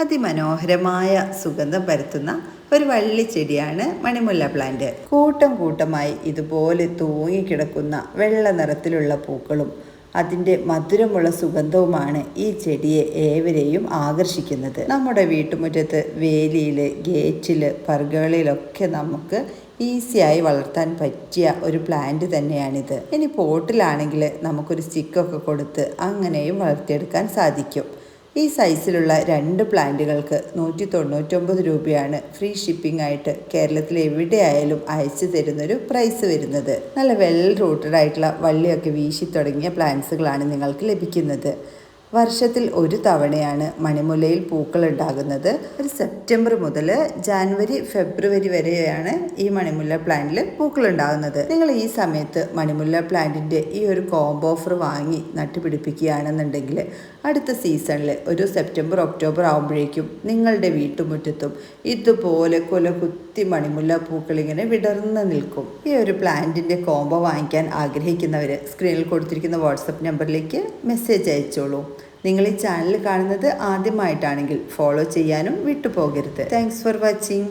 അതിമനോഹരമായ സുഗന്ധം പരത്തുന്ന ഒരു വള്ളിച്ചെടിയാണ് മണിമുല്ല പ്ലാന്റ്. കൂട്ടം കൂട്ടമായി ഇതുപോലെ തൂങ്ങിക്കിടക്കുന്ന വെള്ള നിറത്തിലുള്ള പൂക്കളും അതിൻ്റെ മധുരമുള്ള സുഗന്ധവുമാണ് ഈ ചെടിയെ ഏവരെയും ആകർഷിക്കുന്നത്. നമ്മുടെ വീട്ടുമുറ്റത്ത്, വേലിയിൽ, ഗേറ്റിൽ, പർഗകളിലൊക്കെ നമുക്ക് ഈസിയായി വളർത്താൻ പറ്റിയ ഒരു പ്ലാന്റ് തന്നെയാണിത്. ഇനി പോട്ടിലാണെങ്കിൽ നമുക്കൊരു സ്റ്റിക്കൊക്കെ കൊടുത്ത് അങ്ങനെയും വളർത്തിയെടുക്കാൻ സാധിക്കും. ഈ സൈസിലുള്ള 2 പ്ലാന്റുകൾക്ക് 199 രൂപയാണ് ഫ്രീ ഷിപ്പിംഗ് ആയിട്ട് കേരളത്തിൽ എവിടെയായാലും അയച്ചു തരുന്നൊരു പ്രൈസ് വരുന്നത്. നല്ല വെൽ റൂട്ടഡ് ആയിട്ടുള്ള വള്ളിയൊക്കെ വീശി തുടങ്ങിയ പ്ലാന്റ്സുകളാണ് നിങ്ങൾക്ക് ലഭിക്കുന്നത്. വർഷത്തിൽ ഒരു തവണയാണ് മണിമുല്ലയിൽ പൂക്കൾ ഉണ്ടാകുന്നത്. ഒരു സെപ്റ്റംബർ മുതൽ ജാനുവരി, ഫെബ്രുവരി വരെയാണ് ഈ മണിമുല്ല പ്ലാന്റിൽ പൂക്കൾ ഉണ്ടാകുന്നത്. നിങ്ങൾ ഈ സമയത്ത് മണിമുല്ല പ്ലാന്റിൻ്റെ ഈ ഒരു കോംബോ ഓഫർ വാങ്ങി നട്ടുപിടിപ്പിക്കുകയാണെന്നുണ്ടെങ്കിൽ അടുത്ത സീസണിൽ ഒരു സെപ്റ്റംബർ, ഒക്ടോബർ ആകുമ്പോഴേക്കും നിങ്ങളുടെ വീട്ടുമുറ്റത്തും ഇതുപോലെ കുലകുത്തി മണിമുല്ല പൂക്കൾ ഇങ്ങനെ വിടർന്ന് നിൽക്കും. ഈ ഒരു പ്ലാന്റിൻ്റെ കോംബോ വാങ്ങിക്കാൻ ആഗ്രഹിക്കുന്നവർ സ്ക്രീനിൽ കൊടുത്തിരിക്കുന്ന വാട്സപ്പ് നമ്പറിലേക്ക് മെസ്സേജ് അയച്ചോളൂ. നിങ്ങൾ ഈ ചാനൽ കാണുന്നത് ആദ്യമായിട്ടാണെങ്കിൽ ഫോളോ ചെയ്യാനും വിട്ടുപോകരുത്. Thanks for watching.